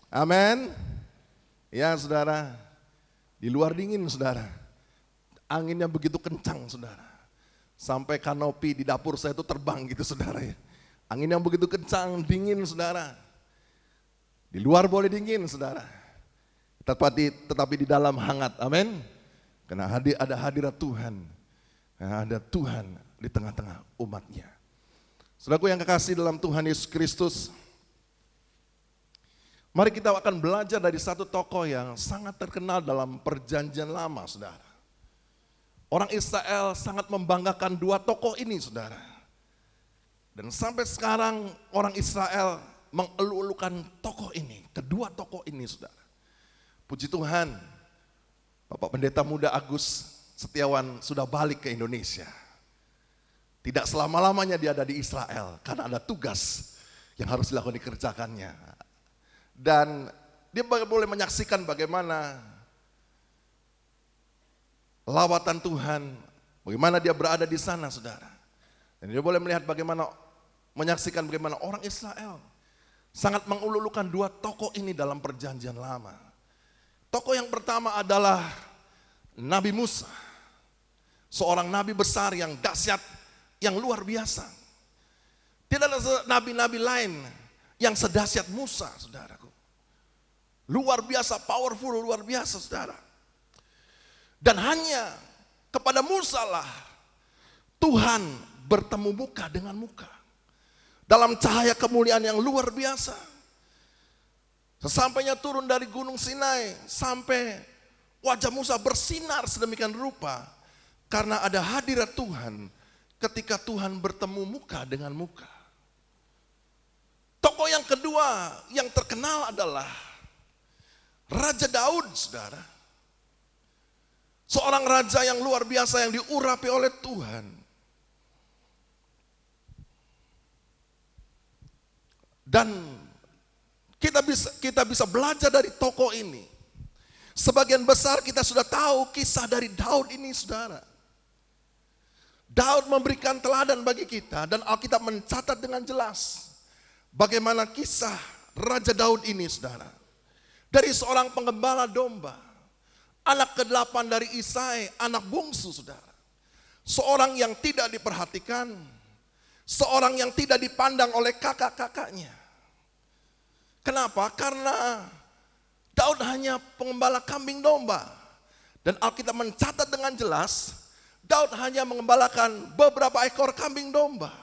Amin. Ya saudara, di luar dingin saudara, anginnya begitu kencang saudara, sampai kanopi di dapur saya itu terbang gitu saudara ya. Angin yang begitu kencang, dingin saudara. Di luar boleh dingin saudara, tetapi di dalam hangat, amin. Karena ada hadirat Tuhan, ada Tuhan di tengah-tengah umatnya. Saudaraku yang kekasih dalam Tuhan Yesus Kristus, mari kita akan belajar dari satu tokoh yang sangat terkenal dalam perjanjian lama saudara. Orang Israel sangat membanggakan dua tokoh ini saudara. Dan sampai sekarang orang Israel mengelu-elukan tokoh ini, kedua tokoh ini saudara. Puji Tuhan, Bapak Pendeta Muda Agus Setiawan sudah balik ke Indonesia. Tidak selama-lamanya dia ada di Israel, karena ada tugas yang harus dilakukan dikerjakannya. Dan dia boleh menyaksikan bagaimana lawatan Tuhan, bagaimana dia berada di sana saudara. Dan dia boleh melihat menyaksikan bagaimana orang Israel sangat mengululukan dua tokoh ini dalam perjanjian lama. Tokoh yang pertama adalah Nabi Musa, seorang nabi besar yang dahsyat, yang luar biasa. Tidak ada nabi-nabi lain yang sedahsyat Musa saudaraku. Luar biasa, powerful, luar biasa saudara. Dan hanya kepada Musa lah Tuhan bertemu muka dengan muka, dalam cahaya kemuliaan yang luar biasa. Sesampainya turun dari gunung Sinai, sampai wajah Musa bersinar sedemikian rupa, karena ada hadirat Tuhan ketika Tuhan bertemu muka dengan muka. Tokoh yang kedua yang terkenal adalah Raja Daud saudara. Seorang raja yang luar biasa yang diurapi oleh Tuhan. Dan kita bisa belajar dari tokoh ini. Sebagian besar kita sudah tahu kisah dari Daud ini saudara. Daud memberikan teladan bagi kita, dan Alkitab mencatat dengan jelas bagaimana kisah Raja Daud ini saudara. Dari seorang penggembala domba, anak ke-8 dari Isai, anak bungsu saudara. Seorang yang tidak diperhatikan, seorang yang tidak dipandang oleh kakak-kakaknya. Kenapa? Karena Daud hanya pengembala kambing domba. Dan Alkitab mencatat dengan jelas, Daud hanya mengembalakan beberapa ekor kambing domba.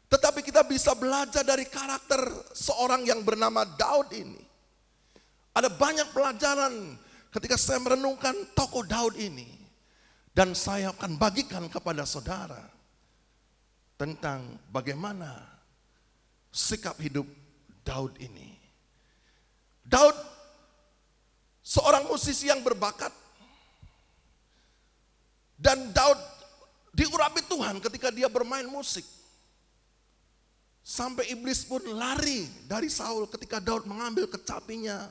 Tetapi kita bisa belajar dari karakter seorang yang bernama Daud ini. Ada banyak pelajaran ketika saya merenungkan tokoh Daud ini. Dan saya akan bagikan kepada saudara tentang bagaimana sikap hidup Daud ini. Daud seorang musisi yang berbakat. Dan Daud diurapi Tuhan ketika dia bermain musik. Sampai iblis pun lari dari Saul ketika Daud mengambil kecapinya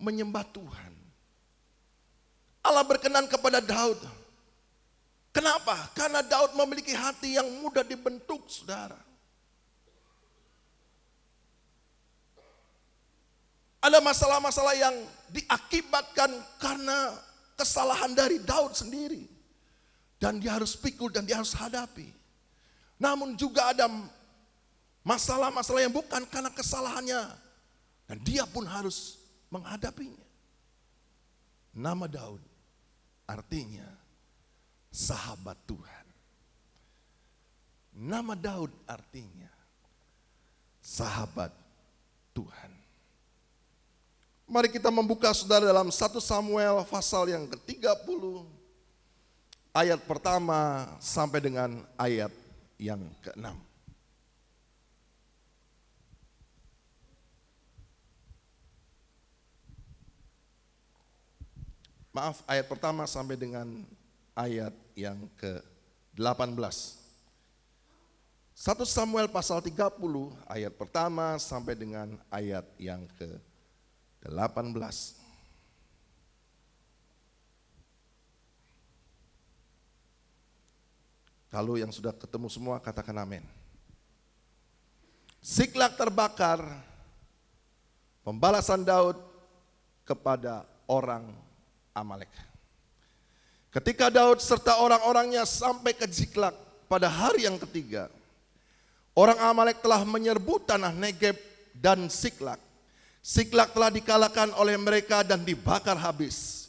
menyembah Tuhan. Allah berkenan kepada Daud. Kenapa? Karena Daud memiliki hati yang mudah dibentuk saudara. Ada masalah-masalah yang diakibatkan karena kesalahan dari Daud sendiri. Dan dia harus pikul dan dia harus hadapi. Namun juga ada masalah-masalah yang bukan karena kesalahannya. Dan dia pun harus menghadapinya. Nama Daud artinya sahabat Tuhan. Nama Daud artinya sahabat Tuhan. Mari kita membuka saudara dalam 1 Samuel pasal yang ke-30 ayat pertama sampai dengan ayat yang ke-6. Maaf, ayat pertama sampai dengan ayat yang ke-18. 1 Samuel pasal 30 ayat pertama sampai dengan ayat yang ke-18. Kalau yang sudah ketemu semua katakan amin. Siklag terbakar Pembalasan Daud kepada orang Amalek. Ketika Daud serta orang-orangnya sampai ke Ziklag pada hari yang ketiga, orang Amalek telah menyerbu tanah Negeb dan Ziklag. Ziklag telah dikalahkan oleh mereka dan dibakar habis.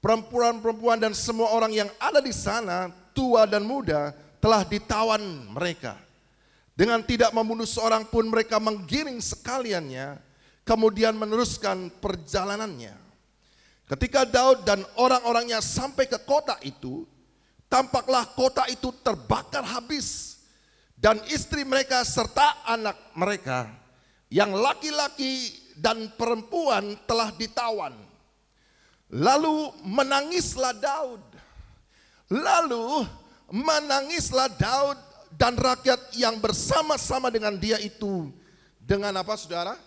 Perempuan-perempuan dan semua orang yang ada di sana, tua dan muda, telah ditawan mereka. Dengan tidak membunuh seorang pun mereka menggiring sekaliannya, kemudian meneruskan perjalanannya. Ketika Daud dan orang-orangnya sampai ke kota itu, tampaklah kota itu terbakar habis, dan istri mereka serta anak mereka yang laki-laki dan perempuan telah ditawan. Lalu menangislah Daud. Dan rakyat yang bersama-sama dengan dia itu dengan apa, saudara?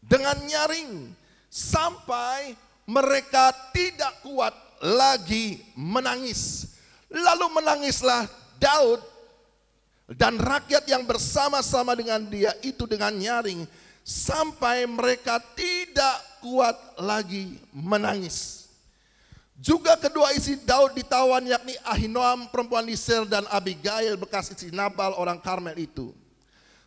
Dengan nyaring, sampai mereka tidak kuat lagi menangis. Lalu menangislah Daud dan rakyat yang bersama-sama dengan dia itu dengan nyaring, sampai mereka tidak kuat lagi menangis. Juga kedua istri Daud ditawan, yakni Ahinoam perempuan Lisir dan Abigail bekas istri Nabal orang Karmel itu.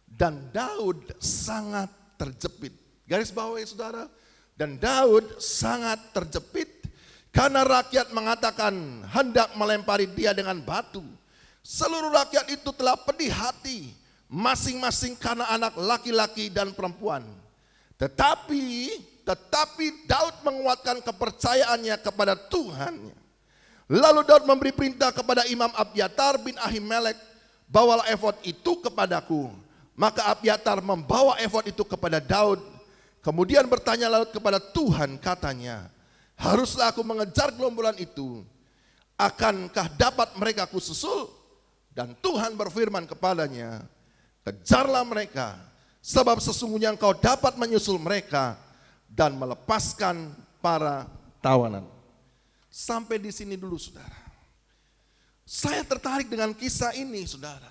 Dan Daud sangat terjepit. Garis bawahi, saudara. Dan Daud sangat terjepit karena rakyat mengatakan hendak melempari dia dengan batu. Seluruh rakyat itu telah pedih hati, masing-masing karena anak laki-laki dan perempuan. Tetapi Daud menguatkan kepercayaannya kepada Tuhan. Lalu Daud memberi perintah kepada Imam Abiatar bin Ahimelek, bawalah efod itu kepadaku. Maka Abiatar membawa efod itu kepada Daud. Kemudian bertanya lalu kepada Tuhan, katanya, haruslah aku mengejar gerombolan itu? Akankah dapat mereka kususul? Dan Tuhan berfirman kepadanya, kejarlah mereka, sebab sesungguhnya engkau dapat menyusul mereka dan melepaskan para tawanan. Sampai di sini dulu, saudara. Saya tertarik dengan kisah ini, saudara.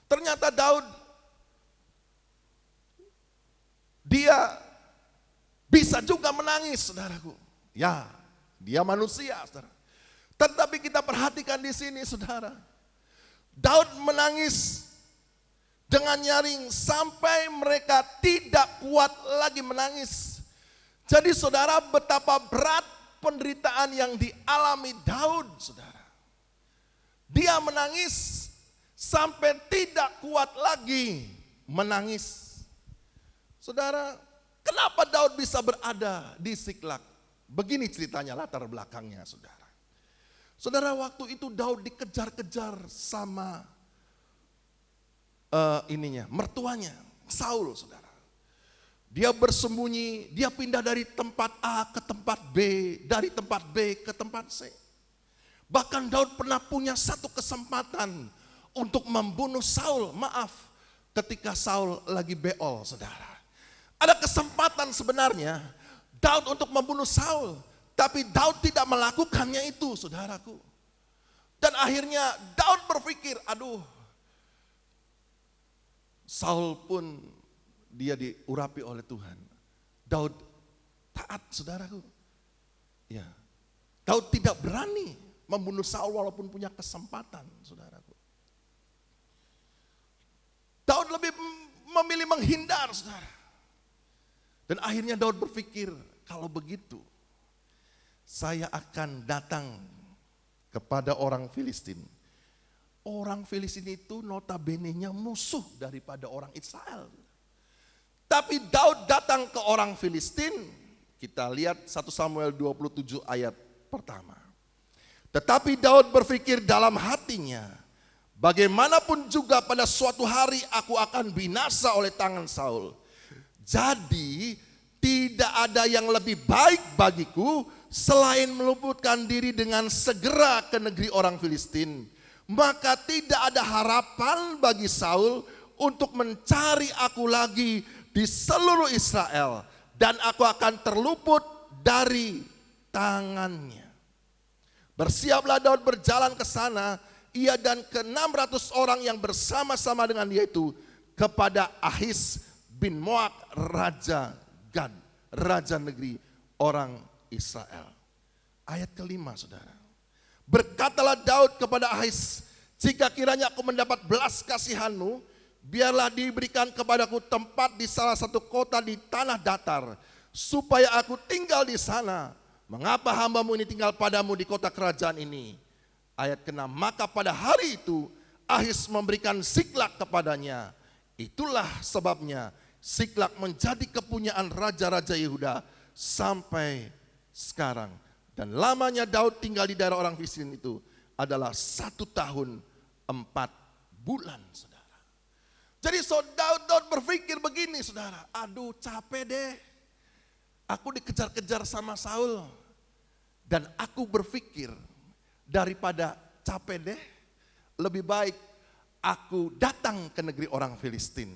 Ternyata Daud, dia bisa juga menangis, saudaraku. Ya, dia manusia, saudara. Tetapi kita perhatikan di sini, saudara. Daud menangis dengan nyaring sampai mereka tidak kuat lagi menangis. Jadi saudara, betapa berat penderitaan yang dialami Daud, saudara. Dia menangis sampai tidak kuat lagi menangis. Saudara, kenapa Daud bisa berada di Ziklag? Begini ceritanya, latar belakangnya, saudara. Saudara, waktu itu Daud dikejar-kejar sama mertuanya, Saul, saudara. Dia bersembunyi, dia pindah dari tempat A ke tempat B, dari tempat B ke tempat C. Bahkan Daud pernah punya satu kesempatan untuk membunuh Saul, ketika Saul lagi beol, saudara. Ada kesempatan sebenarnya Daud untuk membunuh Saul, tapi Daud tidak melakukannya itu, saudaraku. Dan akhirnya Daud berpikir, aduh, Saul pun dia diurapi oleh Tuhan. Daud taat, saudaraku. Ya, Daud tidak berani membunuh Saul walaupun punya kesempatan, saudaraku. Daud lebih memilih menghindar, saudara. Dan akhirnya Daud berpikir, kalau begitu saya akan datang kepada orang Filistin. Orang Filistin itu notabene-nya musuh daripada orang Israel. Tapi Daud datang ke orang Filistin, kita lihat 1 Samuel 27 ayat pertama. Tetapi Daud berpikir dalam hatinya, bagaimanapun juga pada suatu hari aku akan binasa oleh tangan Saul. Jadi tidak ada yang lebih baik bagiku selain meluputkan diri dengan segera ke negeri orang Filistin. Maka tidak ada harapan bagi Saul untuk mencari aku lagi di seluruh Israel, dan aku akan terluput dari tangannya. Bersiaplah Daud berjalan ke sana, ia dan ke-600 orang yang bersama-sama dengan dia itu, kepada Ahis bin Moak raja Gad, raja negeri orang Israel. Ayat kelima, saudara. Berkatalah Daud kepada Ahis, jika kiranya aku mendapat belas kasihanmu, biarlah diberikan kepadaku tempat di salah satu kota di tanah datar, supaya aku tinggal di sana. Mengapa hambamu ini tinggal padamu di kota kerajaan ini? Ayat ke-6, maka pada hari itu Ahis memberikan Siklak kepadanya. Itulah sebabnya Siklak menjadi kepunyaan raja-raja Yehuda sampai sekarang. Dan lamanya Daud tinggal di daerah orang Filistin itu adalah 1 tahun 4 bulan, saudara. Jadi Daud berpikir begini, saudara. Aduh, capek deh. Aku dikejar-kejar sama Saul. Dan aku berpikir, daripada capek deh, lebih baik aku datang ke negeri orang Filistin.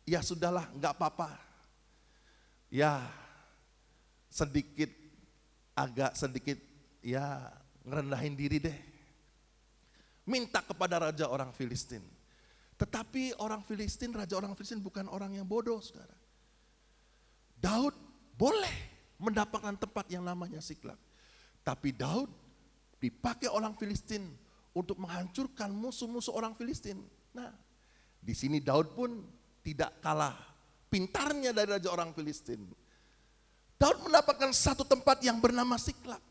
Ya sudahlah, enggak apa-apa. Ya agak sedikit ya ngerendahin diri deh. Minta kepada raja orang Filistin. Tetapi raja orang Filistin bukan orang yang bodoh, saudara. Daud boleh mendapatkan tempat yang namanya Siklak. Tapi Daud dipakai orang Filistin untuk menghancurkan musuh-musuh orang Filistin. Nah, di sini Daud pun tidak kalah pintarnya dari raja orang Filistin. Daud mendapatkan satu tempat yang bernama Siklak.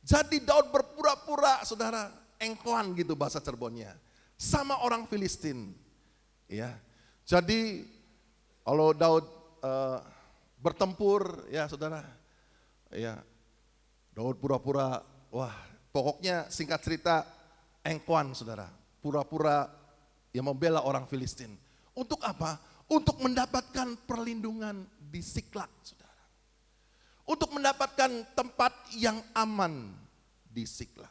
Jadi Daud berpura-pura, saudara, engkoan gitu bahasa Cirebonnya, sama orang Filistin. Ya, jadi kalau Daud bertempur, ya saudara, ya Daud pura-pura, wah pokoknya singkat cerita engkoan, saudara, pura-pura yang membela orang Filistin. Untuk apa? Untuk mendapatkan perlindungan di Siklak, saudara. Untuk mendapatkan tempat yang aman di Siklak.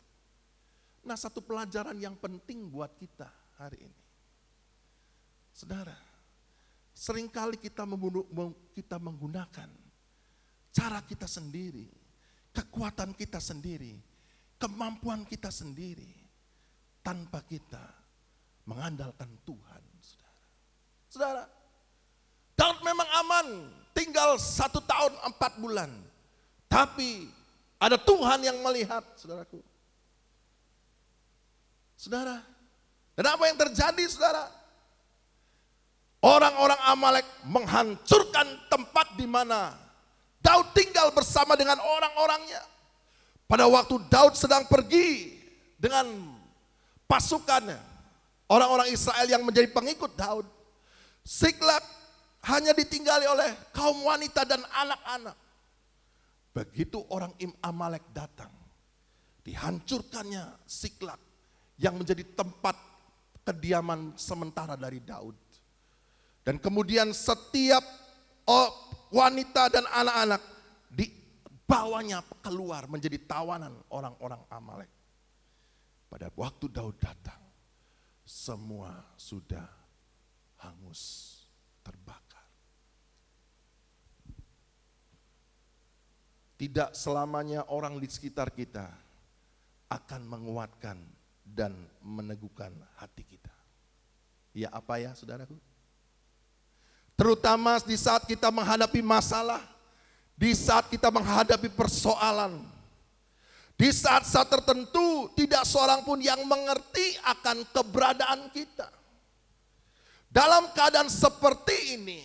Nah, satu pelajaran yang penting buat kita hari ini. Saudara, seringkali kita menggunakan cara kita sendiri, kekuatan kita sendiri, kemampuan kita sendiri, tanpa kita mengandalkan Tuhan. Saudara, Daud memang aman, tinggal 1 tahun 4 bulan. Tapi ada Tuhan yang melihat, saudaraku. Saudara, dan apa yang terjadi, saudara? Orang-orang Amalek menghancurkan tempat di mana Daud tinggal bersama dengan orang-orangnya. Pada waktu Daud sedang pergi dengan pasukannya, orang-orang Israel yang menjadi pengikut Daud, Siklak hanya ditinggali oleh kaum wanita dan anak-anak. Begitu orang Amalek datang, dihancurkannya Siklak yang menjadi tempat kediaman sementara dari Daud. Dan kemudian setiap wanita dan anak-anak dibawanya keluar menjadi tawanan orang-orang Amalek. Pada waktu Daud datang, semua sudah hangus, terbakar. Tidak selamanya orang di sekitar kita akan menguatkan dan meneguhkan hati kita. Ya apa ya, saudaraku? Terutama di saat kita menghadapi masalah, di saat kita menghadapi persoalan, di saat-saat tertentu tidak seorang pun yang mengerti akan keberadaan kita. Dalam keadaan seperti ini,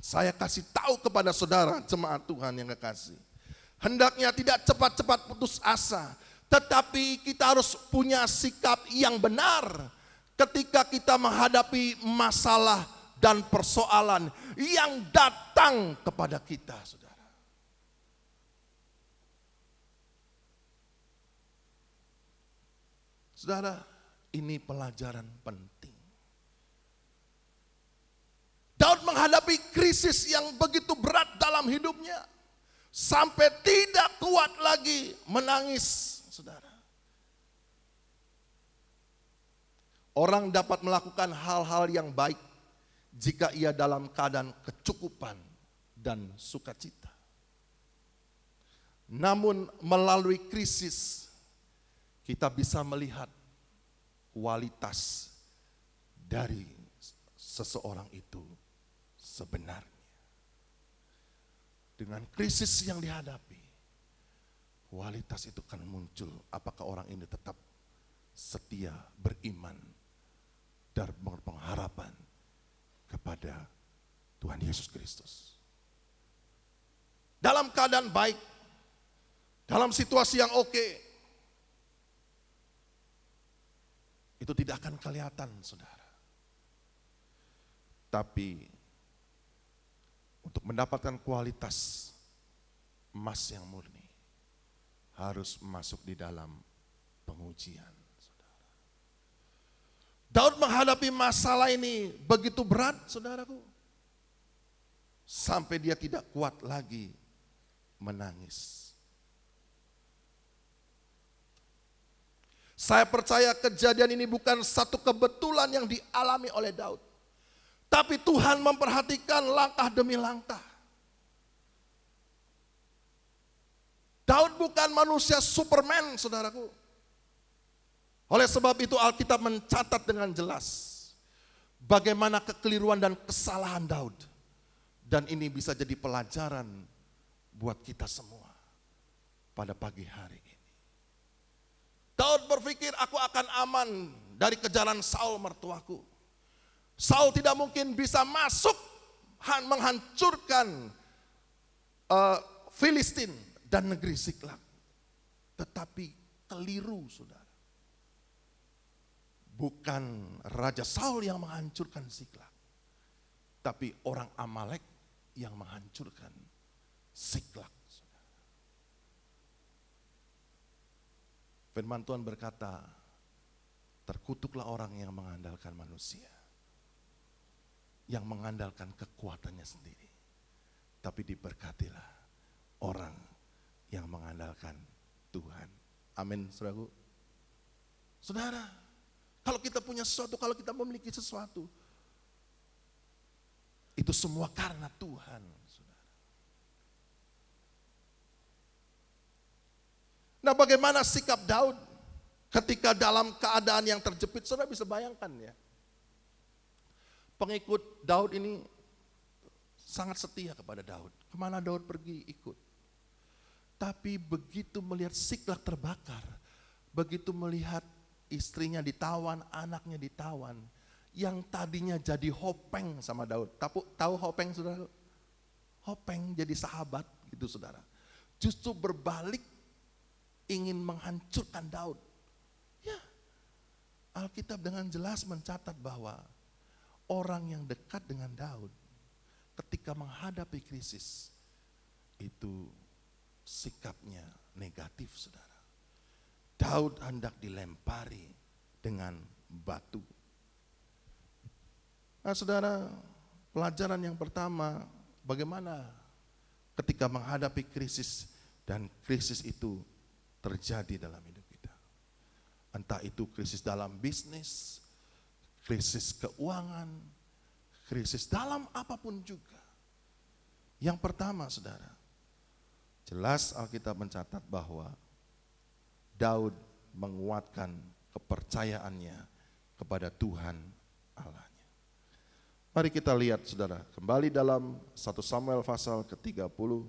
saya kasih tahu kepada saudara jemaat Tuhan yang kekasih, hendaknya tidak cepat-cepat putus asa, tetapi kita harus punya sikap yang benar ketika kita menghadapi masalah dan persoalan yang datang kepada kita, saudara. Saudara, ini pelajaran penting. Daud menghadapi krisis yang begitu berat dalam hidupnya, sampai tidak kuat lagi menangis, saudara. Orang dapat melakukan hal-hal yang baik jika ia dalam keadaan kecukupan dan sukacita. Namun melalui krisis kita bisa melihat kualitas dari seseorang itu sebenarnya. dengan krisis yang dihadapi, kualitas itu akan muncul. Apakah orang ini tetap setia, beriman, dan berpengharapan kepada Tuhan Yesus Kristus. Dalam keadaan baik, dalam situasi yang oke, itu tidak akan kelihatan, saudara. Tapi untuk mendapatkan kualitas emas yang murni, harus masuk di dalam pengujian, saudara. Daud menghadapi masalah ini begitu berat, saudaraku, sampai dia tidak kuat lagi menangis. Saya percaya kejadian ini bukan satu kebetulan yang dialami oleh Daud, tapi Tuhan memperhatikan langkah demi langkah. Daud bukan manusia Superman, saudaraku. Oleh sebab itu Alkitab mencatat dengan jelas bagaimana kekeliruan dan kesalahan Daud. Dan ini bisa jadi pelajaran buat kita semua pada pagi hari ini. Daud berpikir, aku akan aman dari kejaran Saul mertuaku. Saul tidak mungkin bisa masuk menghancurkan Filistin dan negeri Ziklag. Tetapi keliru, saudara. Bukan Raja Saul yang menghancurkan Ziklag, tapi orang Amalek yang menghancurkan Ziklag. Firman Tuhan berkata, terkutuklah orang yang mengandalkan manusia, yang mengandalkan kekuatannya sendiri. Tapi diberkatilah orang yang mengandalkan Tuhan. Amin, saudaraku. Saudara, kalau kita punya sesuatu, kalau kita memiliki sesuatu, itu semua karena Tuhan, saudara. Nah, bagaimana sikap Daud ketika dalam keadaan yang terjepit? Saudara bisa bayangkan ya. Pengikut Daud ini sangat setia kepada Daud. Kemana Daud pergi ikut. Tapi begitu melihat Ziklag terbakar, begitu melihat istrinya ditawan, anaknya ditawan, yang tadinya jadi hopeng sama Daud. Tahu hopeng, saudara? Hopeng jadi sahabat gitu, saudara. Justru berbalik ingin menghancurkan Daud. Ya, Alkitab dengan jelas mencatat bahwa orang yang dekat dengan Daud ketika menghadapi krisis itu sikapnya negatif, saudara. Daud hendak dilempari dengan batu. Nah, saudara, pelajaran yang pertama, bagaimana ketika menghadapi krisis dan krisis itu terjadi dalam hidup kita. Entah itu krisis dalam bisnis, krisis keuangan, krisis dalam apapun juga. Yang pertama, saudara, jelas Alkitab mencatat bahwa Daud menguatkan kepercayaannya kepada Tuhan Allahnya. Mari kita lihat, saudara, kembali dalam 1 Samuel pasal ke-30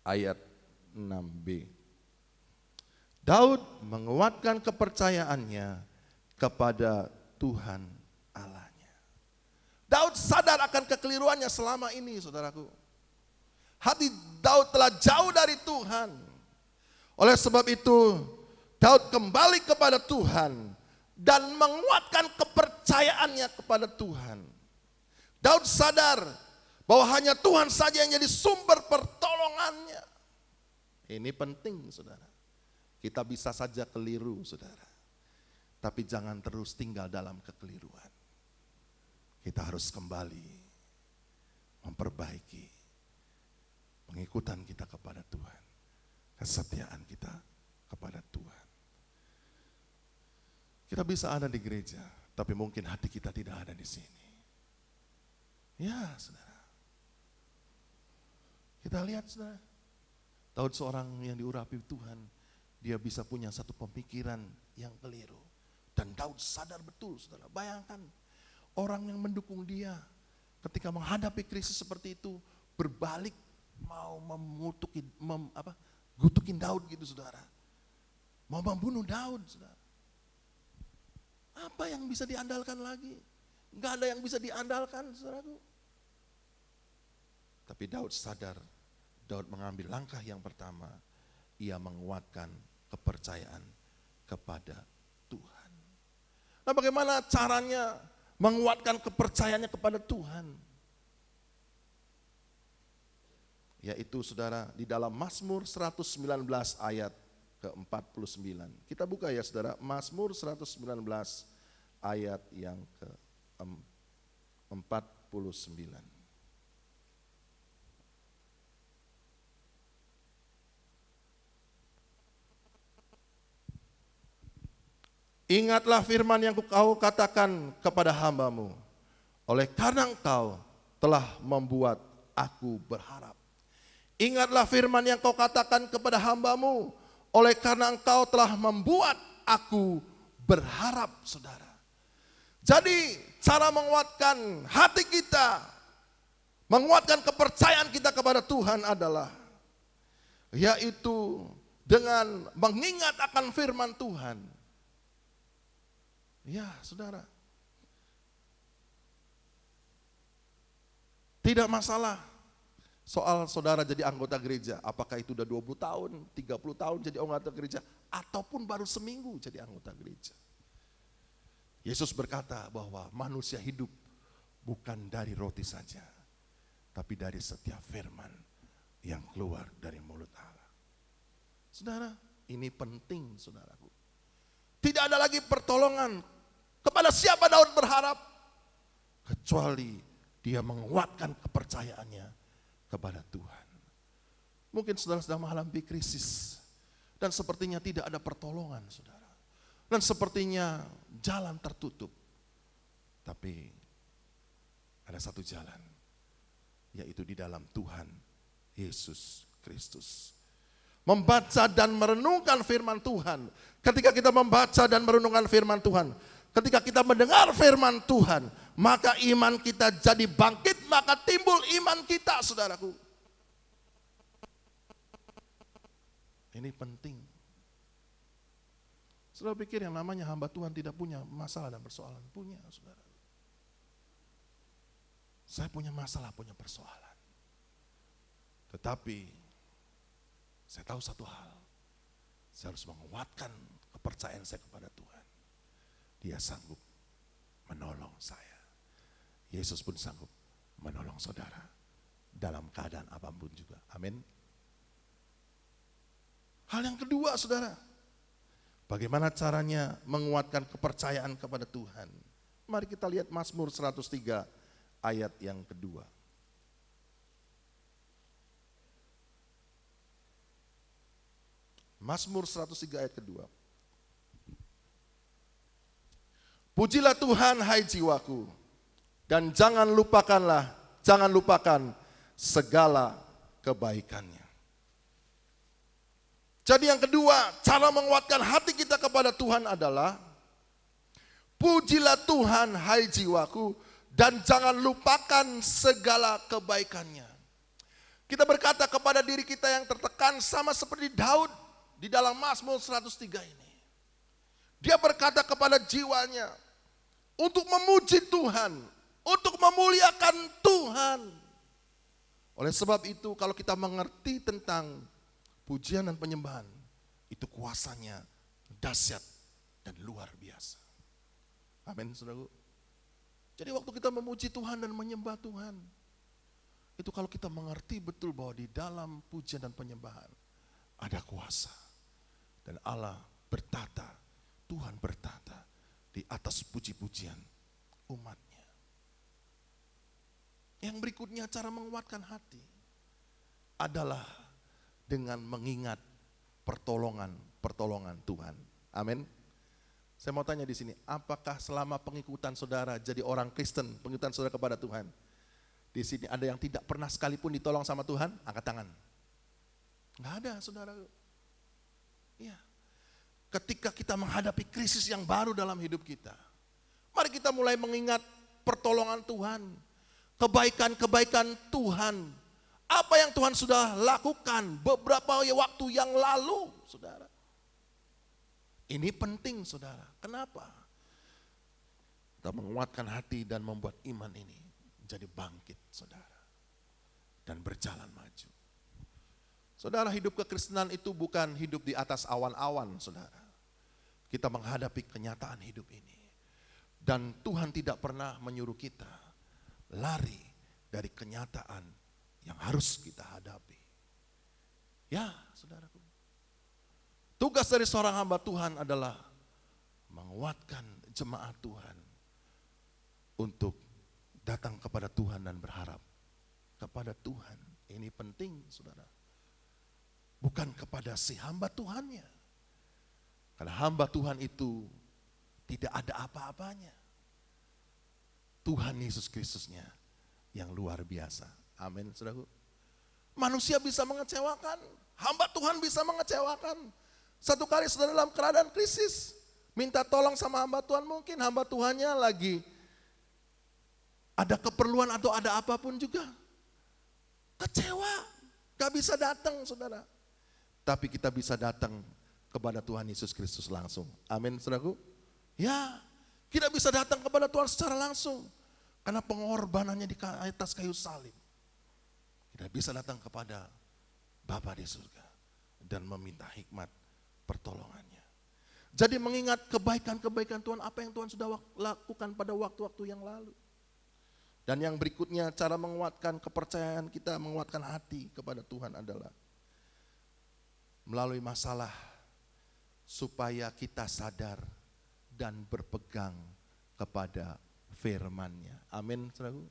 ayat 6b. Daud menguatkan kepercayaannya kepada Tuhan Allahnya. Daud sadar akan kekeliruannya selama ini, saudaraku. Hati Daud telah jauh dari Tuhan. Oleh sebab itu, Daud kembali kepada Tuhan dan menguatkan kepercayaannya kepada Tuhan. Daud sadar bahwa hanya Tuhan saja yang jadi sumber pertolongannya. Ini penting, saudara. Kita bisa saja keliru, saudara. Tapi jangan terus tinggal dalam kekeliruan. Kita harus kembali memperbaiki pengikutan kita kepada Tuhan. Kesetiaan kita kepada Tuhan. Kita bisa ada di gereja, tapi mungkin hati kita tidak ada di sini. Ya, saudara. Kita lihat, saudara. Daud seorang yang diurapi Tuhan, dia bisa punya satu pemikiran yang keliru. Dan Daud sadar betul, saudara. Bayangkan orang yang mendukung dia ketika menghadapi krisis seperti itu, berbalik mau gutukin Daud gitu saudara. Mau membunuh Daud saudara. Apa yang bisa diandalkan lagi? Enggak ada yang bisa diandalkan saudaraku. Tapi Daud sadar, Daud mengambil langkah yang pertama, ia menguatkan kepercayaan kepada Tuhan. Nah, bagaimana caranya menguatkan kepercayaannya kepada Tuhan? Yaitu saudara di dalam Mazmur 119 ayat ke-49. Kita buka ya saudara, Mazmur 119 ayat yang ke-49. Ingatlah firman yang kau katakan kepada hamba-Mu, oleh karena Engkau telah membuat aku berharap. Ingatlah firman yang kau katakan kepada hamba-Mu, oleh karena Engkau telah membuat aku berharap, saudara. Jadi cara menguatkan hati kita, menguatkan kepercayaan kita kepada Tuhan adalah, yaitu dengan mengingat akan firman Tuhan. Ya saudara, tidak masalah soal saudara jadi anggota gereja, apakah itu udah 20 tahun, 30 tahun jadi anggota gereja, ataupun baru seminggu jadi anggota gereja. Yesus berkata bahwa manusia hidup bukan dari roti saja, tapi dari setiap firman yang keluar dari mulut Allah. Saudara, ini penting saudaraku. Tidak ada lagi pertolongan kepada siapa Daud berharap, kecuali dia menguatkan kepercayaannya kepada Tuhan. Mungkin saudara sedang mengalami krisis, dan sepertinya tidak ada pertolongan saudara. Dan sepertinya jalan tertutup. Tapi ada satu jalan, yaitu di dalam Tuhan Yesus Kristus. Membaca dan merenungkan firman Tuhan. Ketika kita membaca dan merenungkan firman Tuhan, ketika kita mendengar firman Tuhan, maka iman kita jadi bangkit, maka timbul iman kita, saudaraku. Ini penting. Saudara pikir yang namanya hamba Tuhan tidak punya masalah dan persoalan? Punya, saudara. Saya punya masalah, punya persoalan. Tetapi saya tahu satu hal, saya harus menguatkan kepercayaan saya kepada Tuhan. Dia sanggup menolong saya. Yesus pun sanggup menolong saudara dalam keadaan apapun juga. Amin. Hal yang kedua saudara, bagaimana caranya menguatkan kepercayaan kepada Tuhan? Mari kita lihat Mazmur 103 ayat yang kedua. Mazmur 103 ayat kedua. Pujilah Tuhan hai jiwaku, dan jangan lupakan segala kebaikannya. Jadi yang kedua, cara menguatkan hati kita kepada Tuhan adalah, pujilah Tuhan hai jiwaku, dan jangan lupakan segala kebaikannya. Kita berkata kepada diri kita yang tertekan sama seperti Daud di dalam Mazmur 103 ini. Dia berkata kepada jiwanya untuk memuji Tuhan, untuk memuliakan Tuhan. Oleh sebab itu kalau kita mengerti tentang pujian dan penyembahan, itu kuasanya dahsyat dan luar biasa. Amin, saudaraku. Jadi waktu kita memuji Tuhan dan menyembah Tuhan, itu kalau kita mengerti betul bahwa di dalam pujian dan penyembahan ada kuasa. Dan Allah bertata, Tuhan bertata di atas puji-pujian umatnya. Yang berikutnya cara menguatkan hati adalah dengan mengingat pertolongan Tuhan. Amin. Saya mau tanya di sini, apakah selama pengikutan saudara jadi orang Kristen, pengikutan saudara kepada Tuhan, di sini ada yang tidak pernah sekalipun ditolong sama Tuhan? Angkat tangan. Enggak ada, saudara. Iya. Ketika kita menghadapi krisis yang baru dalam hidup kita, mari kita mulai mengingat pertolongan Tuhan, kebaikan-kebaikan Tuhan, Apa yang Tuhan sudah lakukan beberapa waktu yang lalu, saudara. Ini penting, saudara. Kenapa? Kita menguatkan hati dan membuat iman ini menjadi bangkit, saudara. Dan berjalan maju. Saudara, hidup kekristenan itu bukan hidup di atas awan-awan, saudara. Kita menghadapi kenyataan hidup ini. Dan Tuhan tidak pernah menyuruh kita lari dari kenyataan yang harus kita hadapi. Ya, saudaraku. Tugas dari seorang hamba Tuhan adalah menguatkan jemaat Tuhan untuk datang kepada Tuhan dan berharap kepada Tuhan. Ini penting, saudara. Bukan kepada si hamba Tuhannya. Karena hamba Tuhan itu tidak ada apa-apanya. Tuhan Yesus Kristusnya yang luar biasa. Amin, saudaraku. Manusia bisa mengecewakan, hamba Tuhan bisa mengecewakan. Satu kali saudara dalam keadaan krisis, minta tolong sama hamba Tuhan, mungkin hamba Tuhannya lagi ada keperluan atau ada apapun juga. Kecewa, gak bisa datang, saudara. Tapi kita bisa datang kepada Tuhan Yesus Kristus langsung. Amin, saudaraku. Ya, kita bisa datang kepada Tuhan secara langsung. Karena pengorbanannya di atas kayu salib. Kita bisa datang kepada Bapa di surga dan meminta hikmat pertolongannya. Jadi mengingat kebaikan-kebaikan Tuhan, apa yang Tuhan sudah lakukan pada waktu-waktu yang lalu. Dan yang berikutnya, cara menguatkan kepercayaan kita, menguatkan hati kepada Tuhan adalah melalui masalah supaya kita sadar dan berpegang kepada firman-Nya. Amin, saudaraku.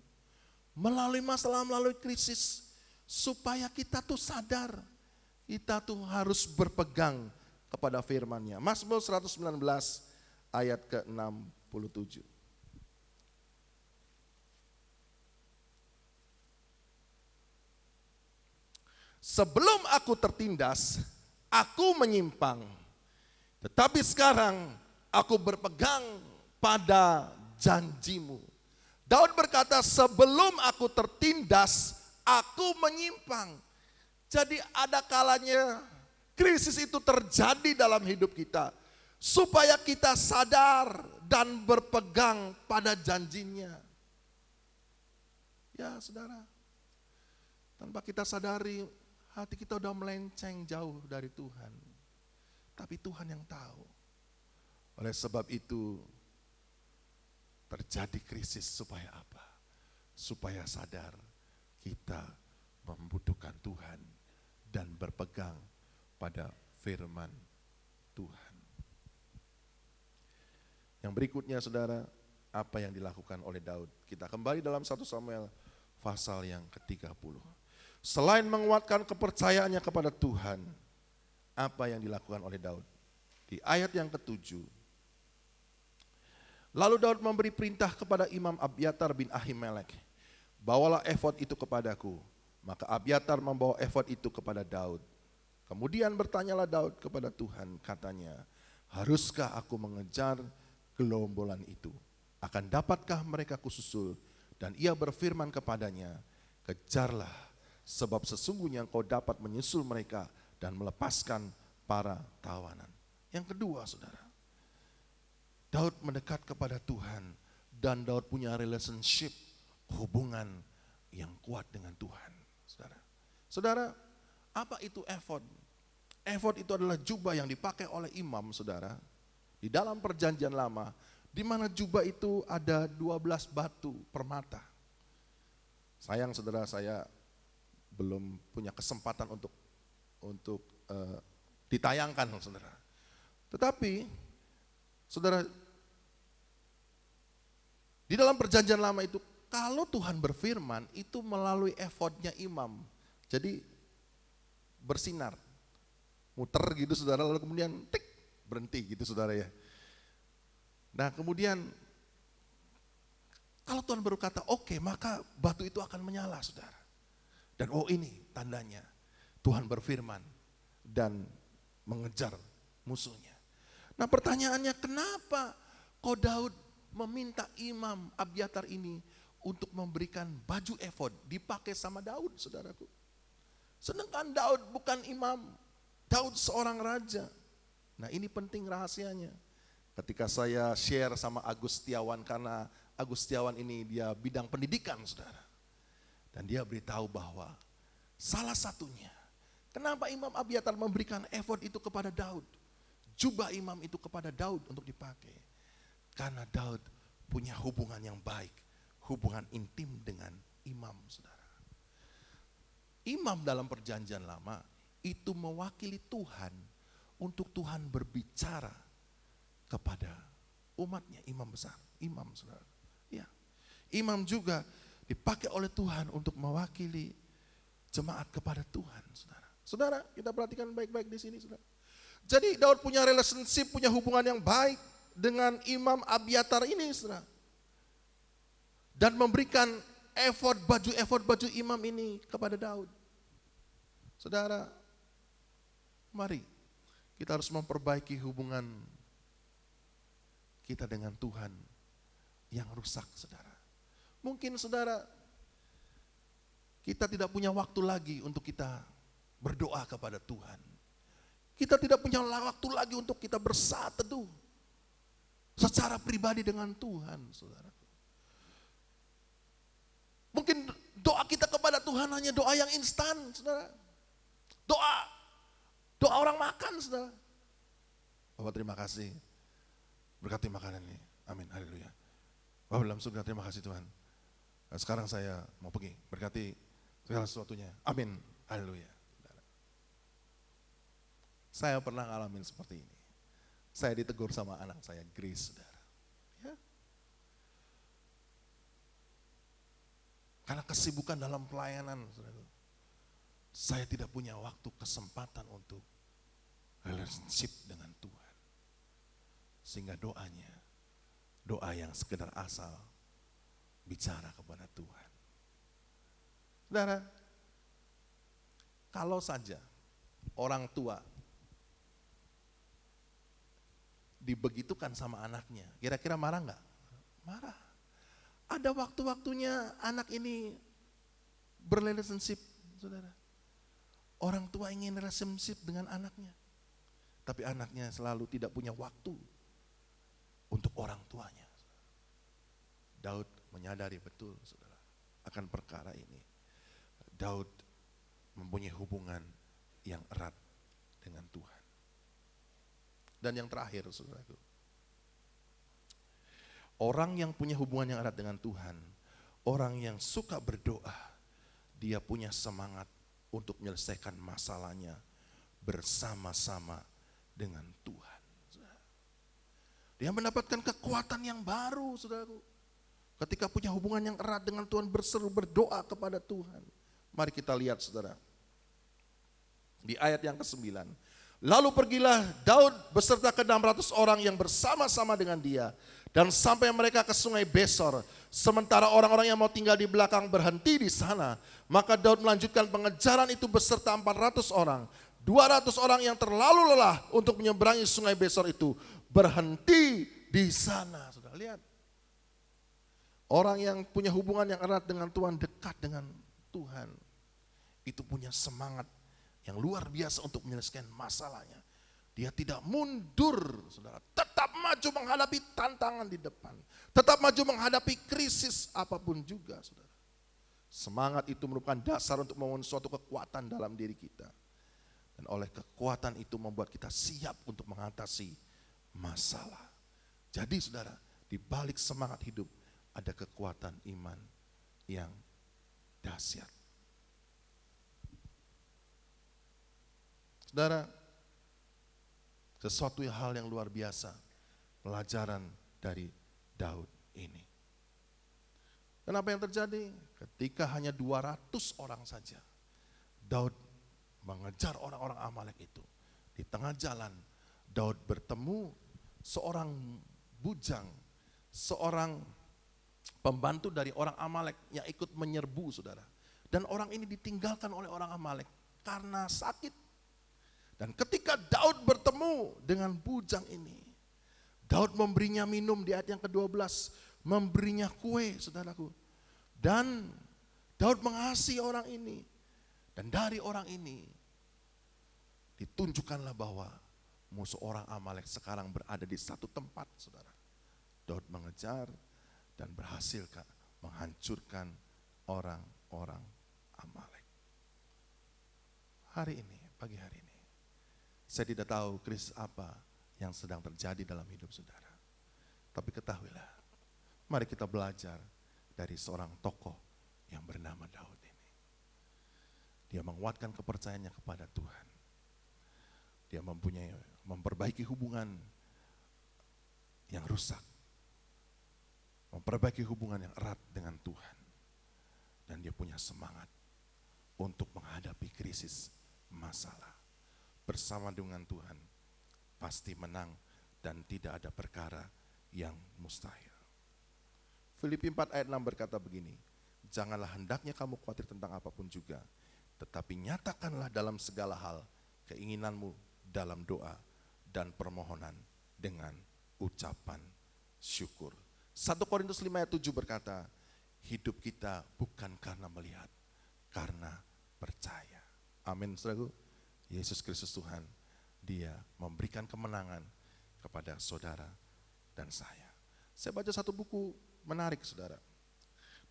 Melalui masalah, melalui krisis, supaya kita tuh sadar, kita tuh harus berpegang kepada firman-Nya. Mazmur 119 ayat ke-67. Sebelum aku tertindas, aku menyimpang. Tetapi sekarang aku berpegang pada janji-Mu. Daud berkata, sebelum aku tertindas, aku menyimpang. Jadi ada kalanya krisis itu terjadi dalam hidup kita, supaya kita sadar dan berpegang pada janjinya. Ya saudara, tanpa kita sadari, hati kita udah melenceng jauh dari Tuhan. Tapi Tuhan yang tahu. Oleh sebab itu, terjadi krisis supaya apa? Supaya sadar kita membutuhkan Tuhan dan berpegang pada firman Tuhan. Yang berikutnya, saudara, apa yang dilakukan oleh Daud? Kita kembali dalam 1 Samuel pasal yang ke-30. Selain menguatkan kepercayaannya kepada Tuhan, apa yang dilakukan oleh Daud? Di ayat yang ke-7, lalu Daud memberi perintah kepada Imam Abiatar bin Ahimelek, bawalah efod itu kepadaku. Maka Abiatar membawa efod itu kepada Daud. Kemudian bertanyalah Daud kepada Tuhan, katanya, haruskah aku mengejar gelombolan itu? Akan dapatkah mereka kususul? Dan ia berfirman kepadanya, kejarlah, sebab sesungguhnya engkau dapat menyusul mereka dan melepaskan para tawanan. Yang kedua, saudara, Daud mendekat kepada Tuhan dan Daud punya relationship, hubungan yang kuat dengan Tuhan. Saudara, apa itu efod? Efod itu adalah jubah yang dipakai oleh imam, saudara, di dalam perjanjian lama, di mana jubah itu ada 12 batu permata. Sayang, saudara, saya belum punya kesempatan untuk ditayangkan, saudara. Tetapi, saudara, di dalam perjanjian lama itu, kalau Tuhan berfirman, itu melalui efodnya imam. Jadi bersinar, muter gitu, saudara, lalu kemudian tik, berhenti gitu, saudara ya. Nah kemudian kalau Tuhan berkata oke, maka batu itu akan menyala, saudara. Dan ini tandanya Tuhan berfirman dan mengejar musuhnya. Nah pertanyaannya, kenapa kok Daud meminta Imam Abiatar ini untuk memberikan baju efod dipakai sama Daud, saudaraku? Sedangkan Daud bukan imam, Daud seorang raja. Nah ini penting rahasianya. Ketika saya share sama Agus Setiawan, karena Agus Setiawan ini dia bidang pendidikan saudara. Dan dia beritahu bahwa salah satunya, kenapa Imam Abiatar memberikan effort itu kepada Daud. Jubah imam itu kepada Daud untuk dipakai. Karena Daud punya hubungan yang baik, hubungan intim dengan imam saudara. Imam dalam perjanjian lama itu mewakili Tuhan untuk Tuhan berbicara kepada umatnya, imam besar, imam saudara. Ya. Imam juga dipakai oleh Tuhan untuk mewakili jemaat kepada Tuhan, saudara. Saudara, kita perhatikan baik-baik di sini, saudara. Jadi Daud punya relationship, punya hubungan yang baik dengan Imam Abiatar ini, saudara. Dan memberikan effort baju imam ini kepada Daud. Saudara, mari kita harus memperbaiki hubungan kita dengan Tuhan yang rusak, saudara. Mungkin saudara, kita tidak punya waktu lagi untuk kita berdoa kepada Tuhan. Kita tidak punya waktu lagi untuk kita bersatu teduh secara pribadi dengan Tuhan, saudara. Mungkin doa kita kepada Tuhan hanya doa yang instan, saudara. Doa orang makan, saudara. Bapak terima kasih, berkati makanan ini, amin, haleluya. Bapak dalam surga terima kasih Tuhan. Nah, sekarang saya mau pergi, berkati segala sesuatunya, amin, haleluya. Saya pernah ngalamin seperti ini. Saya ditegur sama anak saya, Grace, saudara. Ya. Karena kesibukan dalam pelayanan, saudara. Saya tidak punya waktu, kesempatan untuk relationship dengan Tuhan. Sehingga doanya, doa yang sekedar asal bicara kepada Tuhan. Saudara, kalau saja orang tua dibegitukan sama anaknya, kira-kira marah enggak? Marah. Ada waktu-waktunya anak ini berrelationship, saudara. Orang tua ingin relationship dengan anaknya, tapi anaknya selalu tidak punya waktu untuk orang tuanya. Daud menyadari betul, saudara, akan perkara ini. Daud mempunyai hubungan yang erat dengan Tuhan. Dan yang terakhir, saudaraku, orang yang punya hubungan yang erat dengan Tuhan, orang yang suka berdoa, dia punya semangat untuk menyelesaikan masalahnya bersama-sama dengan Tuhan. Dia mendapatkan kekuatan yang baru, saudaraku. Ketika punya hubungan yang erat dengan Tuhan, berseru berdoa kepada Tuhan. Mari kita lihat, saudara. Di ayat yang ke-9. Lalu pergilah Daud beserta ke-600 orang yang bersama-sama dengan dia. Dan sampai mereka ke sungai Besor. Sementara orang-orang yang mau tinggal di belakang berhenti di sana. Maka Daud melanjutkan pengejaran itu beserta 400 orang. 200 orang yang terlalu lelah untuk menyeberangi sungai Besor itu berhenti di sana. Sudah lihat. Orang yang punya hubungan yang erat dengan Tuhan, dekat dengan Tuhan, itu punya semangat yang luar biasa untuk menyelesaikan masalahnya. Dia tidak mundur, saudara. Tetap maju menghadapi tantangan di depan. Tetap maju menghadapi krisis apapun juga, saudara. Semangat itu merupakan dasar untuk membangun suatu kekuatan dalam diri kita. Dan oleh kekuatan itu membuat kita siap untuk mengatasi masalah. Jadi saudara, di balik semangat hidup ada kekuatan iman yang dahsyat. Saudara, sesuatu hal yang luar biasa, pelajaran dari Daud ini. Kenapa yang terjadi? Ketika hanya 200 orang saja, Daud mengejar orang-orang Amalek itu. Di tengah jalan, Daud bertemu seorang bujang, seorang pembantu dari orang Amalek yang ikut menyerbu, saudara. Dan orang ini ditinggalkan oleh orang Amalek karena sakit. Dan ketika Daud bertemu dengan bujang ini, Daud memberinya minum di ayat yang ke-12, memberinya kue, saudaraku. Dan Daud mengasihi orang ini. Dan dari orang ini ditunjukkanlah bahwa musuh orang Amalek sekarang berada di satu tempat, saudara. Daud mengejar dan berhasil menghancurkan orang-orang Amalek. Hari ini, pagi hari ini, saya tidak tahu krisis apa yang sedang terjadi dalam hidup saudara. Tapi ketahuilah, mari kita belajar dari seorang tokoh yang bernama Daud ini. Dia menguatkan kepercayaannya kepada Tuhan. Dia memperbaiki hubungan yang rusak. Memperbaiki hubungan yang erat dengan Tuhan. Dan dia punya semangat untuk menghadapi krisis masalah. Bersama dengan Tuhan, pasti menang dan tidak ada perkara yang mustahil. Filipi 4 ayat 6 berkata begini, janganlah hendaknya kamu khawatir tentang apapun juga, tetapi nyatakanlah dalam segala hal keinginanmu dalam doa dan permohonan dengan ucapan syukur. 1 Korintus 5 ayat 7 berkata, hidup kita bukan karena melihat, karena percaya. Amin, saudaraku. Yesus Kristus Tuhan, Dia memberikan kemenangan kepada saudara dan saya. Saya baca satu buku menarik, saudara.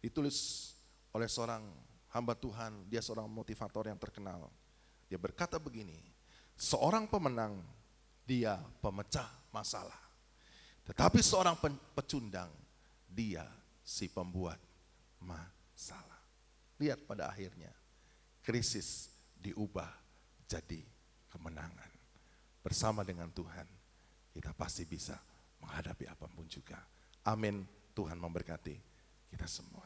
Ditulis oleh seorang hamba Tuhan, dia seorang motivator yang terkenal. Dia berkata begini, seorang pemenang, dia pemecah masalah. Tetapi seorang pecundang, dia si pembuat masalah. Lihat pada akhirnya, krisis diubah jadi kemenangan. Bersama dengan Tuhan, kita pasti bisa menghadapi apapun juga. Amin. Tuhan memberkati kita semua.